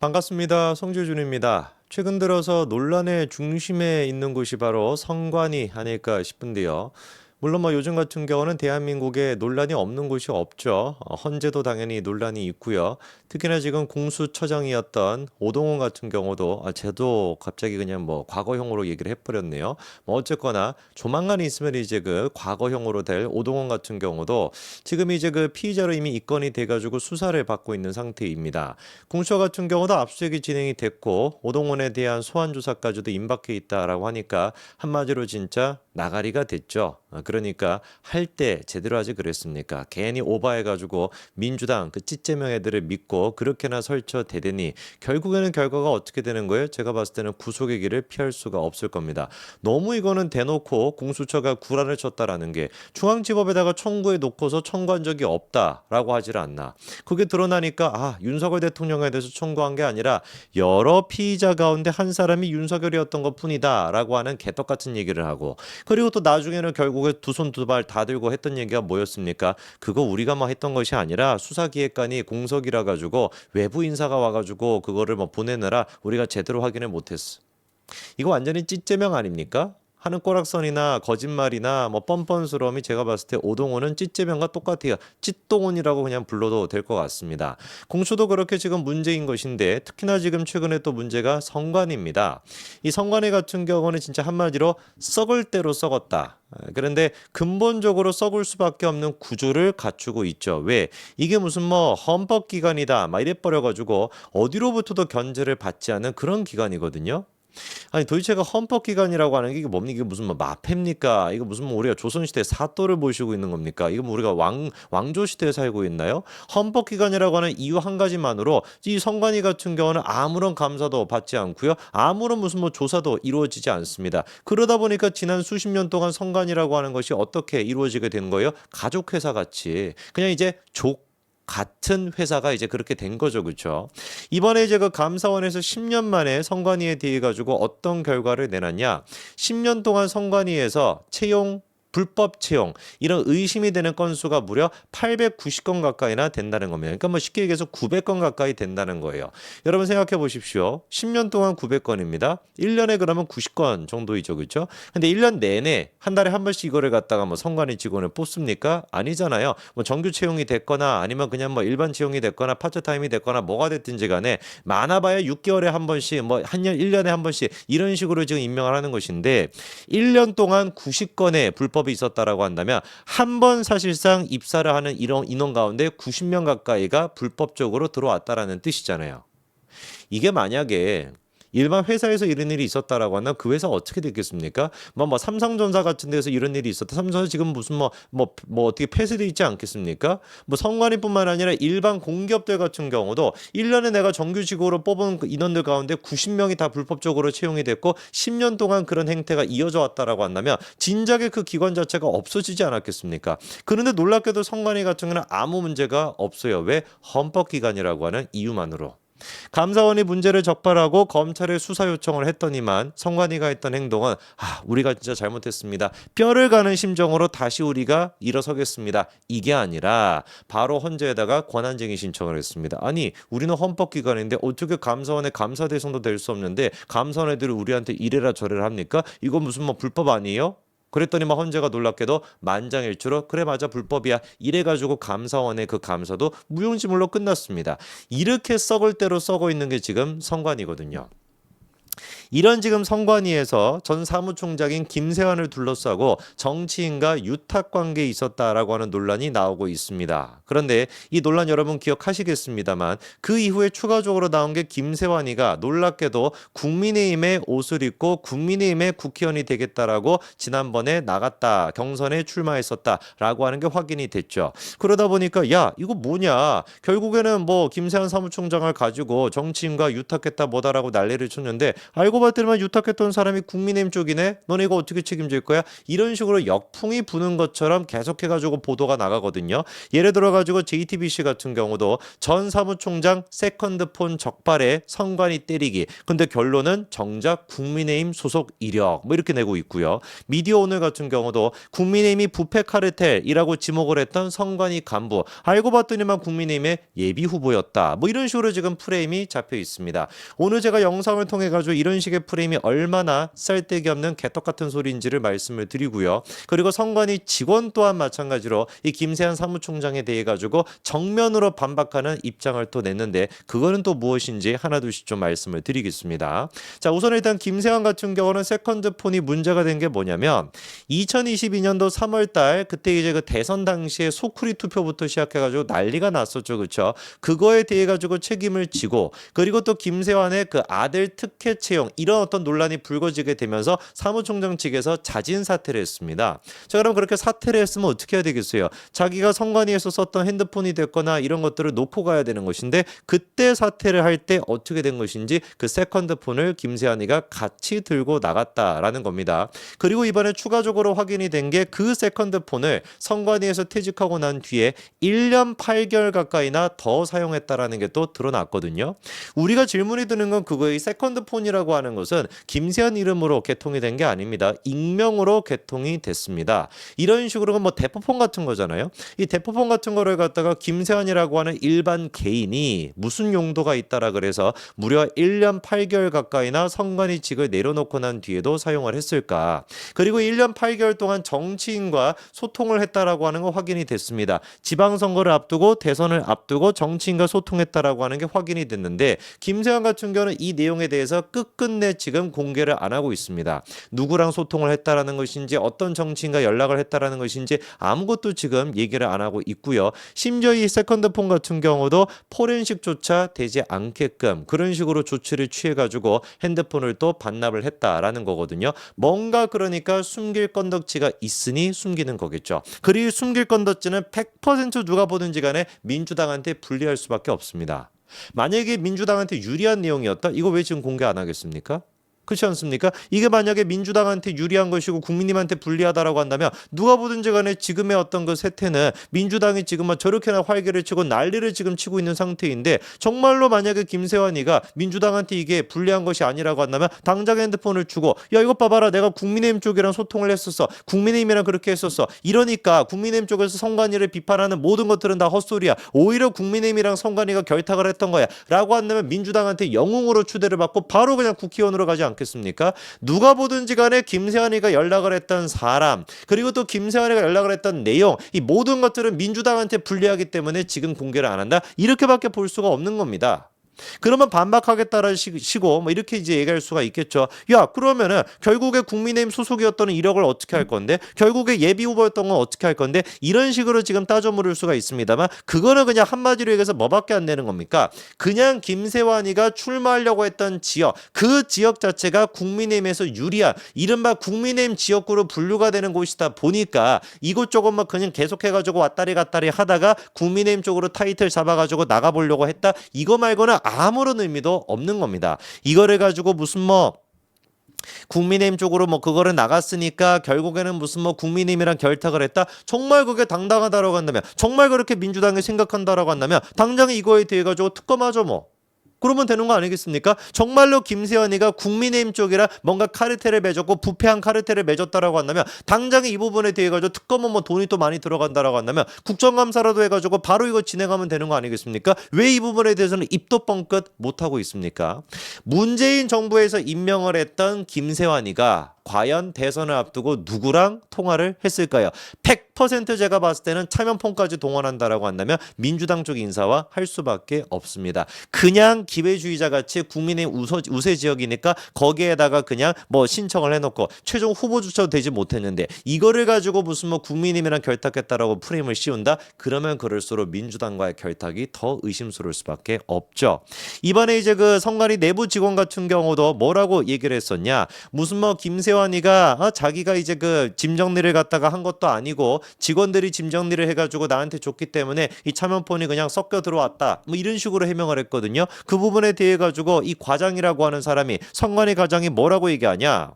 반갑습니다. 송재준입니다. 최근 들어서 논란의 중심에 있는 곳이 바로 선관위 아닐까 싶은데요. 물론 요즘 같은 경우는 대한민국에 논란이 없는 곳이 없죠. 헌재도 당연히 논란이 있고요. 특히나 지금 공수처장이었던 오동훈 같은 경우도 쟤도 갑자기 그냥 과거형으로 얘기를 해버렸네요. 어쨌거나 조만간 있으면 이제 그 과거형으로 될 오동훈 같은 경우도 지금 이제 그 피의자로 이미 입건이 돼가지고 수사를 받고 있는 상태입니다. 공수처 같은 경우도 압수수색이 진행이 됐고 오동훈에 대한 소환 조사까지도 임박해 있다라고 하니까 한마디로 진짜 나가리가 됐죠. 그러니까 할 때 제대로 하지 그랬습니까? 괜히 오바해가지고 민주당 그 찌째명 애들을 믿고 그렇게나 설쳐대더니 결국에는 결과가 어떻게 되는 거예요? 제가 봤을 때는 구속의 길을 피할 수가 없을 겁니다. 너무 이거는 대놓고 공수처가 구란을 쳤다라는 게 중앙지법에다가 청구해 놓고서 청구한 적이 없다라고 하질 않나. 그게 드러나니까 윤석열 대통령에 대해서 청구한 게 아니라 여러 피의자 가운데 한 사람이 윤석열이었던 것뿐이다라고 하는 개떡같은 얘기를 하고 그리고 또 나중에는 결국에 두 손 두 발 다 들고 했던 얘기가 뭐였습니까? 그거 우리가 했던 것이 아니라 수사기획관이 공석이라 가지고 외부 인사가 와가지고 그거를 보내느라 우리가 제대로 확인을 못했어. 이거 완전히 찌째명 아닙니까? 하는 꼬락선이나 거짓말이나 뻔뻔스러움이 제가 봤을 때 오동훈은 찌째명과 똑같아요. 찌동훈이라고 그냥 불러도 될 것 같습니다. 공수도 그렇게 지금 문제인 것인데 특히나 지금 최근에 또 문제가 선관위입니다. 이 선관위 같은 경우는 진짜 한마디로 썩을 대로 썩었다. 그런데 근본적으로 썩을 수밖에 없는 구조를 갖추고 있죠. 왜? 이게 무슨 헌법기관이다 이래버려가지고 어디로부터도 견제를 받지 않은 그런 기관이거든요. 아니 도대체가 헌법기관이라고 하는 게 이게 뭡니까? 이게 무슨 마패입니까? 이거 무슨 우리가 조선시대 사또를 모시고 있는 겁니까? 이거 우리가 왕조시대에 살고 있나요? 헌법기관이라고 하는 이유 한 가지만으로 이 선관위 같은 경우는 아무런 감사도 받지 않고요. 아무런 무슨 조사도 이루어지지 않습니다. 그러다 보니까 지난 수십 년 동안 선관위라고 하는 것이 어떻게 이루어지게 된 거예요? 가족회사 같이 그냥 이제 같은 회사가 이제 그렇게 된 거죠. 그렇죠? 이번에 이제 그 감사원에서 10년 만에 선관위에 대해 가지고 어떤 결과를 내놨냐? 10년 동안 선관위에서 불법 채용 이런 의심이 되는 건수가 무려 890건 가까이나 된다는 겁니다. 그러니까 쉽게 얘기해서 900건 가까이 된다는 거예요. 여러분 생각해 보십시오. 10년 동안 900건입니다. 1년에 그러면 90건 정도이죠. 그렇죠? 근데 1년 내내 한 달에 한 번씩 이거를 갖다가 선관위 직원을 뽑습니까? 아니잖아요. 정규 채용이 됐거나 아니면 그냥 일반 채용이 됐거나 파트타임이 됐거나 뭐가 됐든지 간에 많아봐야 6개월에 한 번씩 1년에 한 번씩 이런 식으로 지금 임명을 하는 것인데 1년 동안 90건의 불법이 있었다라고 한다면 한 번 사실상 입사를 하는 이런 인원 가운데 90명 가까이가 불법적으로 들어왔다라는 뜻이잖아요. 이게 만약에 일반 회사에서 이런 일이 있었다라고 하면 그 회사 어떻게 됐겠습니까? 삼성전자 같은 데서 이런 일이 있었다. 삼성전자 지금 무슨 어떻게 폐쇄돼 있지 않겠습니까? 선관위뿐만 아니라 일반 공기업들 같은 경우도 1년에 내가 정규직으로 뽑은 그 인원들 가운데 90명이 다 불법적으로 채용이 됐고 10년 동안 그런 행태가 이어져 왔다라고 한다면 진작에 그 기관 자체가 없어지지 않았겠습니까? 그런데 놀랍게도 선관위 같은 경우는 아무 문제가 없어요. 왜? 헌법기관이라고 하는 이유만으로. 감사원이 문제를 적발하고 검찰에 수사 요청을 했더니만 선관위가 했던 행동은 우리가 진짜 잘못했습니다. 뼈를 가는 심정으로 다시 우리가 일어서겠습니다. 이게 아니라 바로 헌재에다가 권한쟁의 신청을 했습니다. 아니 우리는 헌법기관인데 어떻게 감사원의 감사 대상도 될 수 없는데 감사원 애들이 우리한테 이래라 저래라 합니까? 이거 무슨 불법 아니에요? 그랬더니 헌재가 놀랍게도 만장일치로 그래 맞아 불법이야 이래가지고 감사원의 그 감사도 무용지물로 끝났습니다. 이렇게 썩을 대로 썩어 있는 게 지금 선관위거든요. 이런 지금 선관위에서 전 사무총장인 김세환을 둘러싸고 정치인과 유탁 관계에 있었다라고 하는 논란이 나오고 있습니다. 그런데 이 논란 여러분 기억하시겠습니다만 그 이후에 추가적으로 나온 게 김세환이가 놀랍게도 국민의힘의 옷을 입고 국민의힘의 국회의원이 되겠다라고 지난번에 나갔다 경선에 출마했었다라고 하는 게 확인이 됐죠. 그러다 보니까 야 이거 뭐냐 결국에는 김세환 사무총장을 가지고 정치인과 유탁했다 뭐다라고 난리를 쳤는데 알고 알고 봤더니만 유탁했던 사람이 국민의힘 쪽이네. 너네 이거 어떻게 책임질 거야? 이런 식으로 역풍이 부는 것처럼 계속해가지고 보도가 나가거든요. 예를 들어가지고 JTBC 같은 경우도 전 사무총장 세컨드폰 적발에 선관위 때리기. 근데 결론은 정작 국민의힘 소속 이력 뭐 이렇게 내고 있고요. 미디어오늘 같은 경우도 국민의힘이 부패 카르텔이라고 지목을 했던 선관위 간부 알고 봤더니만 국민의힘의 예비 후보였다. 뭐 이런 식으로 지금 프레임이 잡혀 있습니다. 오늘 제가 영상을 통해 가지고 이런 식의 프레임이 얼마나 쌀데기 없는 개떡 같은 소리인지를 말씀을 드리고요. 그리고 선관위 직원 또한 마찬가지로 이 김세한 사무총장에 대해 가지고 정면으로 반박하는 입장을 또 냈는데 그거는 또 무엇인지 하나둘씩 좀 말씀을 드리겠습니다. 자, 우선 일단 김세한 같은 경우는 세컨드폰이 문제가 된 게 뭐냐면 2022년도 3월달 그때 이제 그 대선 당시에 소쿠리 투표부터 시작해가지고 난리가 났었죠, 그렇죠? 그거에 대해 가지고 책임을 지고 그리고 또 김세환의 그 아들 특혜 채용 이런 어떤 논란이 불거지게 되면서 사무총장 측에서 자진 사퇴를 했습니다. 자, 그럼 그렇게 사퇴를 했으면 어떻게 해야 되겠어요? 자기가 선관위에서 썼던 핸드폰이 됐거나 이런 것들을 놓고 가야 되는 것인데 그때 사퇴를 할 때 어떻게 된 것인지 그 세컨드폰을 김세환이가 같이 들고 나갔다라는 겁니다. 그리고 이번에 추가적으로 확인이 된 게 그 세컨드폰을 선관위에서 퇴직하고 난 뒤에 1년 8개월 가까이나 더 사용했다라는 게 또 드러났거든요. 우리가 질문이 드는 건 그거의 세컨드폰이라고 하는 것은 김세환 이름으로 개통이 된 게 아닙니다. 익명으로 개통이 됐습니다. 이런 식으로 뭐 대포폰 같은 거잖아요. 이 대포폰 같은 거를 갖다가 김세환이라고 하는 일반 개인이 무슨 용도가 있다라 그래서 무려 1년 8개월 가까이나 선관위직을 내려놓고 난 뒤에도 사용을 했을까? 그리고 1년 8개월 동안 정치인과 소통을 했다라고 하는 거 확인이 됐습니다. 지방선거를 앞두고 대선을 앞두고 정치인과 소통했다라고 하는 게 확인이 됐는데 김세환 같은 경우는 이 내용에 대해서 끝끝내 지금 공개를 안 하고 있습니다. 누구랑 소통을 했다라는 것인지 어떤 정치인과 연락을 했다라는 것인지 아무것도 지금 얘기를 안 하고 있고요. 심지어 이 세컨드폰 같은 경우도 포렌식조차 되지 않게끔 그런 식으로 조치를 취해가지고 핸드폰을 또 반납을 했다라는 거거든요. 뭔가 그러니까 숨길 건덕지가 있으니 숨기는 거겠죠. 그리고 숨길 건덕지는 100% 누가 보든지 간에 민주당한테 불리할 수밖에 없습니다. 만약에 민주당한테 유리한 내용이었다? 이거 왜 지금 공개 안 하겠습니까? 그렇지 않습니까? 이게 만약에 민주당한테 유리한 것이고 국민님한테 불리하다라고 한다면 누가 보든지 간에 지금의 어떤 그 세태는 민주당이 지금 막 저렇게나 활개를 치고 난리를 지금 치고 있는 상태인데 정말로 만약에 김세환이가 민주당한테 이게 불리한 것이 아니라고 한다면 당장 핸드폰을 주고 야 이것 봐봐라 내가 국민의힘 쪽이랑 소통을 했었어. 국민의힘이랑 그렇게 했었어. 이러니까 국민의힘 쪽에서 선관위를 비판하는 모든 것들은 다 헛소리야. 오히려 국민의힘이랑 선관위가 결탁을 했던 거야. 라고 한다면 민주당한테 영웅으로 추대를 받고 바로 그냥 국회의원으로 가지 않겠습니까? 누가 보든지 간에 김세환이가 연락을 했던 사람 그리고 또 김세환이가 연락을 했던 내용 이 모든 것들은 민주당한테 불리하기 때문에 지금 공개를 안 한다 이렇게밖에 볼 수가 없는 겁니다. 그러면 반박하겠다라는 시고 뭐 이렇게 이제 얘기할 수가 있겠죠. 야 그러면은 결국에 국민의힘 소속이었던 이력을 어떻게 할 건데 결국에 예비 후보였던 건 어떻게 할 건데 이런 식으로 지금 따져 물을 수가 있습니다만 그거는 그냥 한마디로 얘기해서 뭐밖에 안 되는 겁니까? 그냥 김세환이가 출마하려고 했던 지역 그 지역 자체가 국민의힘에서 유리한 이른바 국민의힘 지역구로 분류가 되는 곳이다 보니까 이곳저곳만 그냥 계속해가지고 왔다리 갔다리 하다가 국민의힘 쪽으로 타이틀 잡아가지고 나가보려고 했다 이거 말고는 아무런 의미도 없는 겁니다. 이거를 가지고 무슨 뭐 국민의힘 쪽으로 뭐 그거를 나갔으니까 결국에는 무슨 뭐 국민의힘이랑 결탁을 했다. 정말 그게 당당하다라고 한다면 정말 그렇게 민주당이 생각한다라고 한다면 당장 이거에 대해 가지고 특검하죠 뭐. 그러면 되는 거 아니겠습니까? 정말로 김세환이가 국민의힘 쪽이라 뭔가 카르텔을 맺었고 부패한 카르텔을 맺었다라고 한다면 당장에 이 부분에 대해 가지고 특검은 뭐 돈이 또 많이 들어간다라고 한다면 국정감사라도 해가지고 바로 이거 진행하면 되는 거 아니겠습니까? 왜 이 부분에 대해서는 입도 뻥끗 못하고 있습니까? 문재인 정부에서 임명을 했던 김세환이가 과연 대선을 앞두고 누구랑 통화를 했을까요? 100% 제가 봤을 때는 차명폰까지 동원한다라고 한다면 민주당 쪽 인사와 할 수밖에 없습니다. 그냥 기회주의자 같이 국민의 우세 지역이니까 거기에다가 그냥 뭐 신청을 해놓고 최종 후보조차도 되지 못했는데 이거를 가지고 무슨 뭐 국민의힘이랑 결탁했다라고 프레임을 씌운다? 그러면 그럴수록 민주당과의 결탁이 더 의심스러울 수밖에 없죠. 이번에 이제 그 선관위 내부 직원 같은 경우도 뭐라고 얘기를 했었냐? 무슨 뭐 김세 김세환이가 자기가 이제 그 짐 정리를 갖다가 한 것도 아니고 직원들이 짐 정리를 해가지고 나한테 줬기 때문에 이 차명폰이 그냥 섞여 들어왔다. 뭐 이런 식으로 해명을 했거든요. 그 부분에 대해 가지고 이 과장이라고 하는 사람이 성관이 과장이 뭐라고 얘기하냐?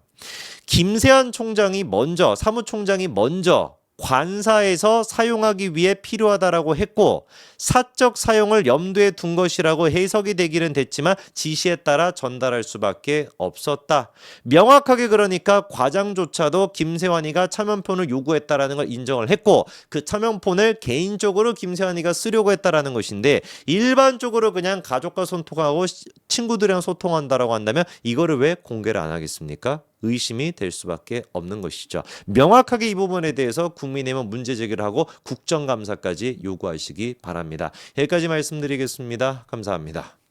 김세환 총장이 먼저 사무총장이 먼저 관사에서 사용하기 위해 필요하다라고 했고 사적 사용을 염두에 둔 것이라고 해석이 되기는 됐지만 지시에 따라 전달할 수밖에 없었다. 명확하게 그러니까 과장조차도 김세환이가 차명폰을 요구했다라는 걸 인정을 했고 그 차명폰을 개인적으로 김세환이가 쓰려고 했다라는 것인데 일반적으로 그냥 가족과 소통하고 친구들이랑 소통한다라고 한다면 이거를 왜 공개를 안 하겠습니까? 의심이 될 수밖에 없는 것이죠. 명확하게 이 부분에 대해서 국민의힘은 문제 제기를 하고 국정감사까지 요구하시기 바랍니다. 여기까지 말씀드리겠습니다. 감사합니다.